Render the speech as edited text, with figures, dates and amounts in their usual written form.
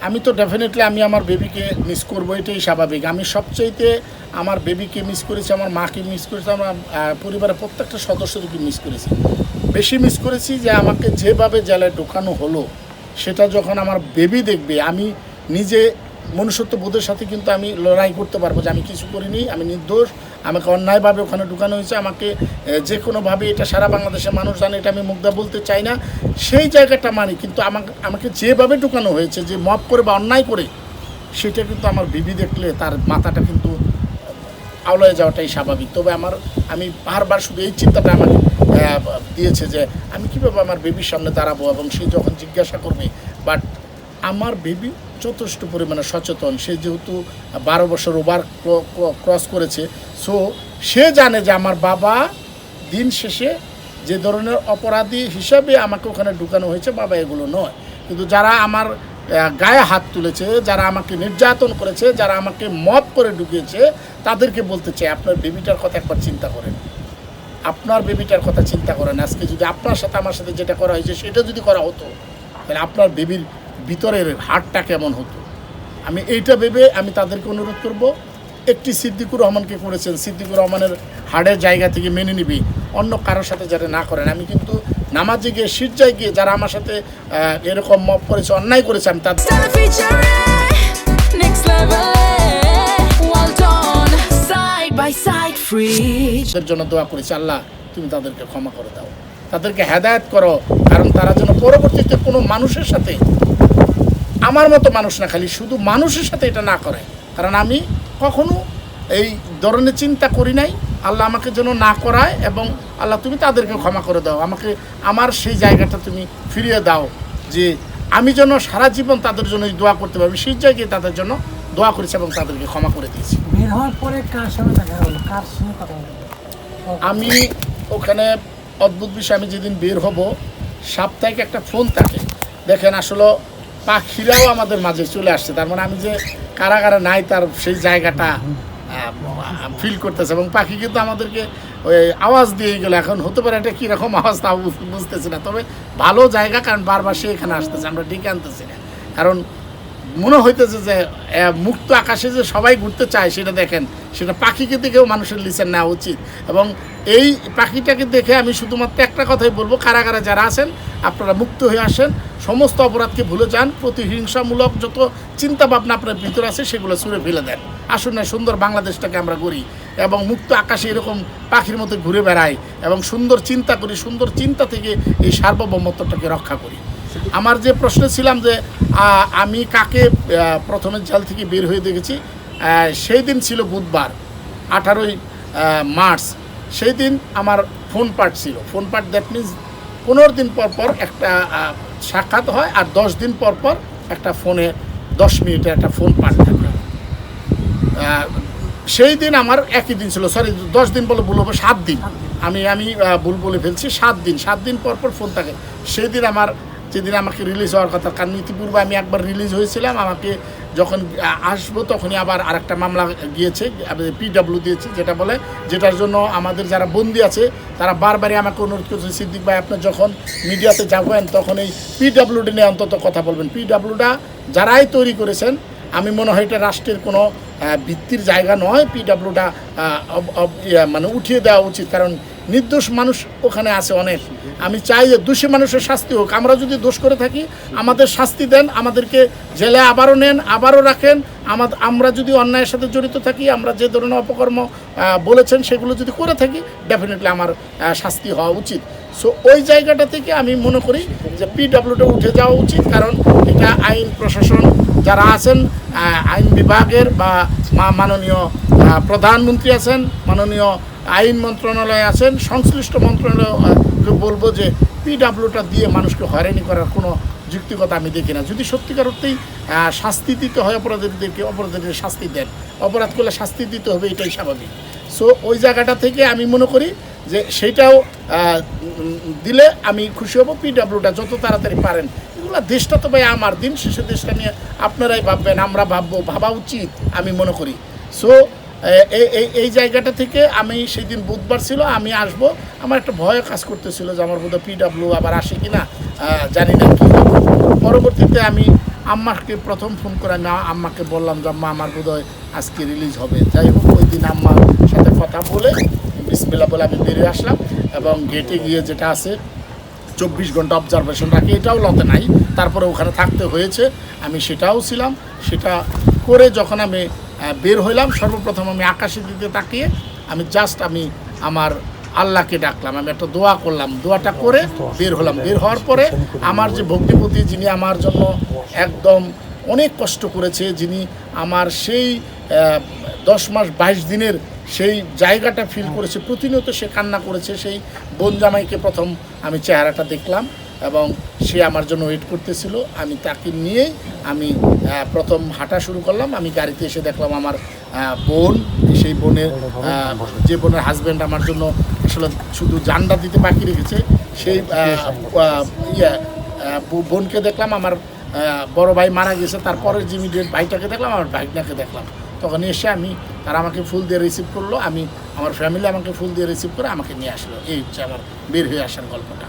আমি তো ডেফিনেটলি আমি আমার বেবিকে মিস করবো, এটাই স্বাভাবিক। আমি সবচাইতে আমার বেবিকে মিস করেছি, আমার মাকে মিস করেছি, আমার পরিবারের প্রত্যেকটা সদস্যকে মিস করেছি। বেশি মিস করেছি যে আমাকে যেভাবে জেলায় ঢোকানো হলো, সেটা যখন আমার বেবি দেখবে, আমি নিজে মনুষ্যত্ব বোধের সাথে কিন্তু আমি লড়াই করতে পারবো যে আমি কিছু করিনি, আমি নির্দোষ, আমাকে অন্যায়ভাবে ওখানে ঢুকানো হয়েছে, আমাকে যে কোনোভাবে, এটা সারা বাংলাদেশের মানুষ জানে, এটা আমি মুগ্ধা বলতে চাই না, সেই জায়গাটা মানি। কিন্তু আমাকে যেভাবে ঢুকানো হয়েছে, যে মপ করে বা অন্যায় করে, সেটা কিন্তু আমার বিবি দেখলে তার মাথাটা কিন্তু আওলায় যাওয়াটাই স্বাভাবিক। তবে আমি বারবার শুধু এই চিন্তাটা আমাকে দিয়েছে যে আমি কীভাবে আমার বেবির সামনে দাঁড়াবো, এবং সে যখন জিজ্ঞাসা করবে। বাট আমার বেবি যথেষ্ট পরিমাণে সচেতন, সে যেহেতু 12 বছর ওভার ক্রস করেছে, সো সে জানে যে আমার বাবা দিন শেষে যে ধরনের অপরাধী হিসাবে আমাকে ওখানে ঢুকানো হয়েছে, বাবা এগুলো নয়। কিন্তু যারা আমার গায়ে হাত তুলেছে, যারা আমাকে নির্যাতন করেছে, যারা আমাকে মপ করে ঢুকিয়েছে, তাদেরকে বলতে চাই আপনার বেবিটার কথা একবার চিন্তা করেন, আপনার বেবিটার কথা চিন্তা করেন। আজকে যদি আপনার সাথে আমার সাথে যেটা করা হয়েছে সেটা যদি করা হতো, তাহলে আপনার বেবির ভিতরের হার্টটা কেমন হতো। আমি এইটা ভেবে আমি তাদেরকে অনুরোধ করব, একটি সিদ্দিকুর রহমানকে করেছেন, সিদ্দিকুর রহমানের হার্টের জায়গা থেকে মেনে নিবি, অন্য কারোর সাথে যাতে না করেন। আমি কিন্তু নামাজে গিয়ে, সিজদায় গিয়ে যারা আমার সাথে এরকম মপ করেছে, অন্যায় করেছে, আমি তাদের জন্য দোয়া করেছি, আল্লাহ তুমি তাদেরকে ক্ষমা করে দাও, তাদেরকে হেদায়েত করো, কারণ তারা যেন পরবর্তীতে কোনো মানুষের সাথে, আমার মতো মানুষ না, খালি শুধু মানুষের সাথে এটা না করে। কারণ আমি কখনো এই ধরনের চিন্তা করি নাই। আল্লাহ আমাকে যেন না করায়, এবং আল্লাহ তুমি তাদেরকে ক্ষমা করে দাও, আমাকে আমার সেই জায়গাটা তুমি ফিরিয়ে দাও, যে আমি যেন সারা জীবন তাদের জন্য দোয়া করতে পারি। সেই জায়গায় তাদের জন্য দোয়া করেছি এবং তাদেরকে ক্ষমা করে দিয়েছি। বের হওয়ার পরে কার সঙ্গে দেখা হলো, কার সঙ্গে কথা হলো? আমি ওখানে অদ্ভুত বিষয়, আমি যেদিন বের হব, সাপ্তাহিক একটা ফোন থাকে। দেখেন আসলে পাখিরাও আমাদের মাঝে চলে আসছে, তার মানে আমি যে কারাগারে নাই তার সেই জায়গাটা ফিল করতেছে। এবং পাখি কিন্তু আমাদেরকে ওই আওয়াজ দিয়ে গেলো, এখন হতে পারে এটা কীরকম আওয়াজ তা বুঝতেছি না, তবে ভালো জায়গা, কারণ বারবার সে এখানে আসতেছে, আমরা ডেকে আনতেছি না। কারণ মনে হইতেছে যে মুক্ত আকাশে যে সবাই ঘুরতে চায়, সেটা দেখেন, সেটা পাখিকে দেখেও মানুষের লিসেন নেওয়া উচিত। এবং এই পাখিটাকে দেখে আমি শুধুমাত্র একটা কথাই বলবো, কারাগারে যারা আছেন আপনারা মুক্ত হয়ে আসেন, সমস্ত অপরাধকে ভুলে যান, প্রতিহিংসামূলক যত চিন্তাভাবনা আপনার ভিতরে আছে সেগুলো ছুঁড়ে ফেলে দেন। আসুন না, সুন্দর বাংলাদেশটাকে আমরা গড়ি, এবং মুক্ত আকাশে এরকম পাখির মতো ঘুরে বেড়াই, এবং সুন্দর চিন্তা করি, সুন্দর চিন্তা থেকে এই সার্বভৌমত্বটাকে রক্ষা করি। আমার যে প্রশ্ন ছিলাম যে আমি কাকে প্রথমে জেল থেকে বের হয়ে দেখেছি, সেই দিন ছিল বুধবার 18ই মার্চ। সেই দিন আমার ফোন পার্ট ছিল, ফোন পার্ট, দ্যাট মিনস 15 দিন পর পর একটা সাক্ষাৎ হয়, আর 10 দিন পর পর একটা ফোনে 10 মিনিটের একটা ফোন পার্ট থাকে। সেই দিন আমার একই দিন ছিল, সরি 10 দিন বলে ভুল হবে, 7 দিন, আমি ভুল বলে ফেলছি, 7 দিন পর পর ফোন থাকে। সেই দিন যেদিন আমাকে রিলিজ হওয়ার কথা, কারণ ইতিপূর্বে আমি একবার রিলিজ হয়েছিলাম, আমাকে যখন আসবো তখনই আবার আরেকটা মামলা গিয়েছে, পিডব্লিউ দিয়েছি, যেটার জন্য আমাদের যারা বন্দি আছে তারা বারবারই আমাকে অনুরোধ করছে, সিদ্দিক ভাই আপনি যখন মিডিয়াতে যাবেন তখন এই পিডব্লিউডি নিয়ে অন্তত কথা বলবেন। পিডব্লিউটা যারাই তৈরি করেছেন, আমি মনে হয় এটা রাষ্ট্রের কোনো ভিত্তির জায়গা নয়, পিডব্লিউটা মানে উঠিয়ে দেওয়া উচিত, কারণ নির্দোষ মানুষ ওখানে আছে অনেক। আমি চাই যে দোষী মানুষের শাস্তি হোক, আমরা যদি দোষ করে থাকি আমাদের শাস্তি দেন, আমাদেরকে জেলে আবারও নেন, আবারও রাখেন। আমরা যদি অন্যায়ের সাথে জড়িত থাকি, আমরা যে ধরনের অপকর্ম বলেছেন সেগুলো যদি করে থাকি, ডেফিনেটলি আমার শাস্তি হওয়া উচিত। সো ওই জায়গাটা থেকে আমি মনে করি যে পিডব্লিউটা উঠে যাওয়া উচিত, কারণ এটা আইন প্রশাসন যারা আছেন, আইন বিভাগের বা মাননীয় প্রধানমন্ত্রী আছেন, মাননীয় আইন মন্ত্রণালয় আছেন, সংশ্লিষ্ট মন্ত্রণালয়কে বলবো যে পিডব্লিউটা দিয়ে মানুষকে হয়রানি করার কোনো যুক্তিকতা আমি দেখি না। যদি সত্যিকার অর্থেই শাস্তি দিতে হয় অপরাধীদেরকে, অপরাধীদের শাস্তি দেন, অপরাধ করলে শাস্তি দিতে হবে, এটাই স্বাভাবিক। সো ওই জায়গাটা থেকে আমি মনে করি যে সেইটাও দিলে আমি খুশি হব। পিডব্লিউটা যত তাড়াতাড়ি পারেন, এগুলো দেশটা তো ভাই আমার, দিন শেষে দেশটা নিয়ে আপনারাই ভাববেন, আমরা ভাবা উচিত আমি মনে করি। সো এই জায়গাটা থেকে আমি সেই দিন বুধবার ছিল, আমি আসবো, আমার একটা ভয় কাজ করতেছিল যে আমার বোধহয় পিডব্লিউ আবার আসে কি না, জানি না কী হবে। পরবর্তীতে আমি আম্মাকে প্রথম ফোন করে আমি আম্মাকে বললাম যে আম্মা আমার বোধহয় আজকে রিলিজ হবে। যাই হোক ওই দিন আম্মার সাথে কথা বলে বিসমিল্লাহ বলে আমি বেরিয়ে আসলাম এবং গেটে গিয়ে যেটা আছে 24 ঘন্টা অবজারভেশন রাখি, এটাও লতে নাই, তারপরে ওখানে থাকতে হয়েছে, আমি সেটাও ছিলাম। সেটা করে যখন আমি বের হইলাম, সর্বপ্রথম আমি আকাশের দিকে তাকিয়ে আমি আমি আমার আল্লাহকে ডাকলাম, আমি একটা দোয়া করলাম, দোয়াটা করে বের হলাম। বের হওয়ার পরে আমার যে ভগ্নিপতি, যিনি আমার জন্য একদম অনেক কষ্ট করেছে, যিনি আমার সেই 10 মাস 22 দিনের সেই জায়গাটা ফিল করেছে, প্রতিনিয়ত সে কান্না করেছে, সেই বোন জামাইকে প্রথম আমি চেহারাটা দেখলাম এবং সে আমার জন্য ওয়েট করতেছিল। আমি তাকে নিয়েই আমি প্রথম হাঁটা শুরু করলাম। আমি গাড়িতে এসে দেখলাম আমার বোন, সেই বোনের যে বোনের হাজব্যান্ড আমার জন্য আসলে শুধু জানটা দিতে বাকি রেখেছে, সেই বোনকে দেখলাম। আমার বড় ভাই মারা গেছে, তারপরে যে ইমিডিয়েট ভাইটাকে দেখলাম, আমার ভাইটাকে দেখলাম। তখন এসে তারা আমাকে ফুল দিয়ে রিসিভ করলো, আমার ফ্যামিলি আমাকে ফুল দিয়ে রিসিভ করে আমাকে নিয়ে আসলো। এই হচ্ছে আমার বের হয়ে আসার গল্পটা।